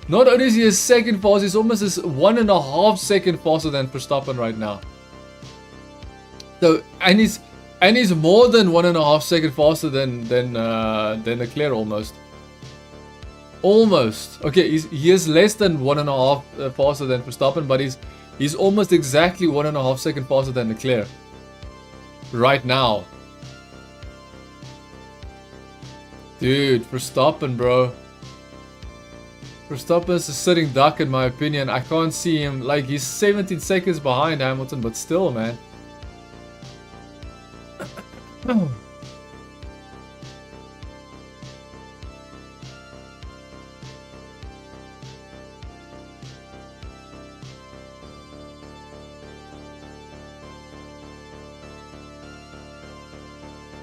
not only is he a second faster, he's almost 1.5 seconds faster than Verstappen right now. So and he's more than 1.5 seconds faster than Leclerc almost. Almost. Okay, he is less than 1.5 faster than Verstappen, but he's almost exactly 1.5 seconds faster than Leclerc right now. Dude, Verstappen, bro. Verstappen is a sitting duck in my opinion. I can't see him. Like, he's 17 seconds behind Hamilton, but still, man.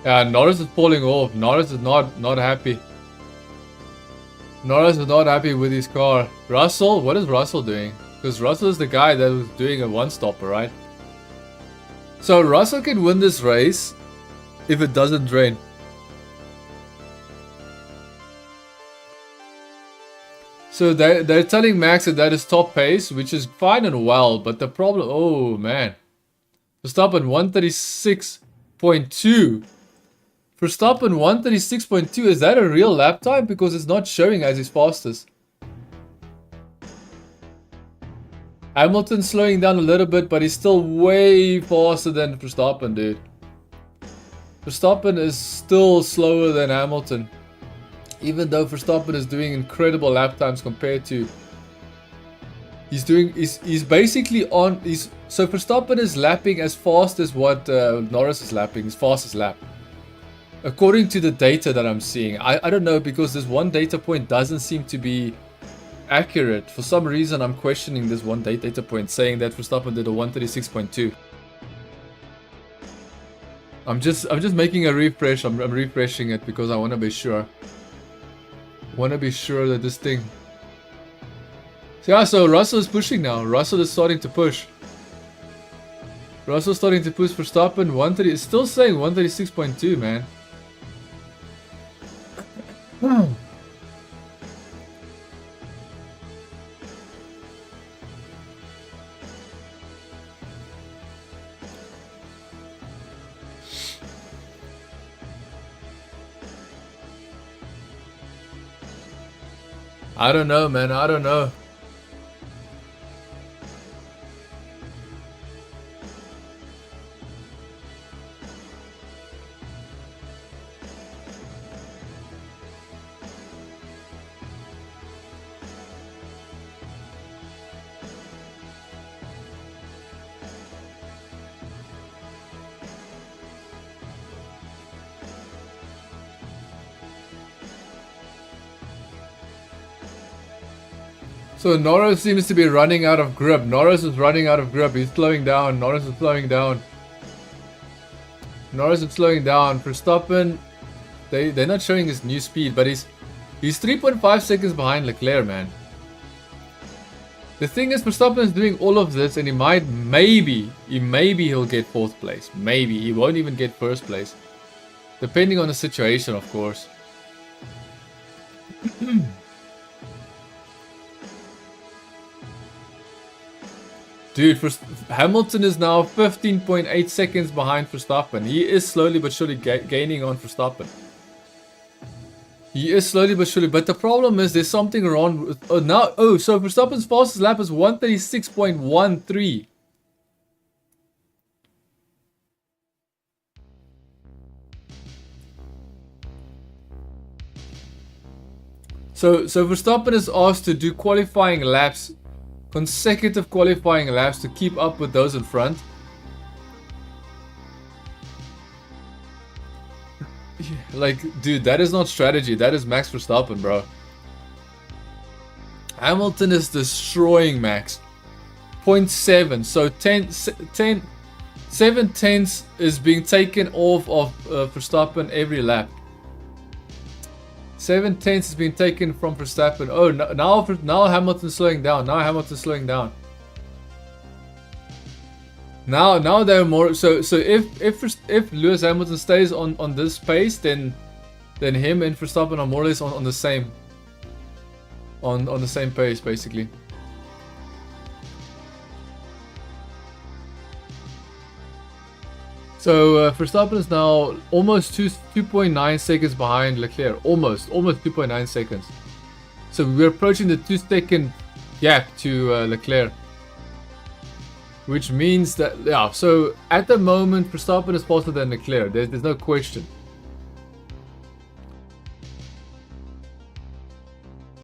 Yeah, Norris is falling off. Norris is not happy. Norris is not happy with his car. Russell, what is Russell doing? Because Russell is the guy that was doing a one-stopper, right? So Russell can win this race if it doesn't drain. So they're telling Max that is top pace, which is fine and well, but the problem... Oh, man. Verstappen 136.2. Verstappen 136.2, is that a real lap time? Because it's not showing as his fastest. Hamilton slowing down a little bit, but he's still way faster than Verstappen, dude. Verstappen is still slower than Hamilton. Even though Verstappen is doing incredible lap times compared to... He's basically on... So Verstappen is lapping as fast as what Norris is lapping, his fastest lap. According to the data that I'm seeing. I don't know, because this one data point doesn't seem to be accurate. For some reason I'm questioning this one data point, saying that Verstappen did a 136.2. I'm just making a refresh. I'm refreshing it because I want to be sure. Want to be sure that this thing... So yeah, so Russell is pushing now. Russell is starting to push. Russell's starting to push Verstappen. 130. It's still saying 136.2, man. I don't know, man. I don't know. So Norris seems to be running out of grip. Norris is running out of grip. He's slowing down. Norris is slowing down. Norris is slowing down. Verstappen, they're not showing his new speed, but he's 3.5 seconds behind Leclerc, man. The thing is, Verstappen is doing all of this, and maybe he'll get 4th place. Maybe he won't even get 1st place, depending on the situation, of course. Dude, Hamilton is now 15.8 seconds behind Verstappen. He is slowly but surely gaining on Verstappen. He is slowly but surely, but the problem is there's something wrong with, so Verstappen's fastest lap is 136.13. So Verstappen is asked to do qualifying laps, consecutive qualifying laps to keep up with those in front. Like, dude, that is not strategy. That is Max Verstappen, bro. Hamilton is destroying Max. 0.7. So 7 tenths is being taken off of Verstappen every lap. 7 tenths is being taken from Verstappen. Oh, now Hamilton's slowing down. Now Hamilton's slowing down. Now they're more. So if Lewis Hamilton stays on this pace, then him and Verstappen are more or less on the same pace, basically. So Verstappen is now almost 2.9 seconds behind Leclerc. Almost 2.9 seconds. So we're approaching the 2-second gap to Leclerc. Which means that, yeah, so at the moment Verstappen is faster than Leclerc. There's no question.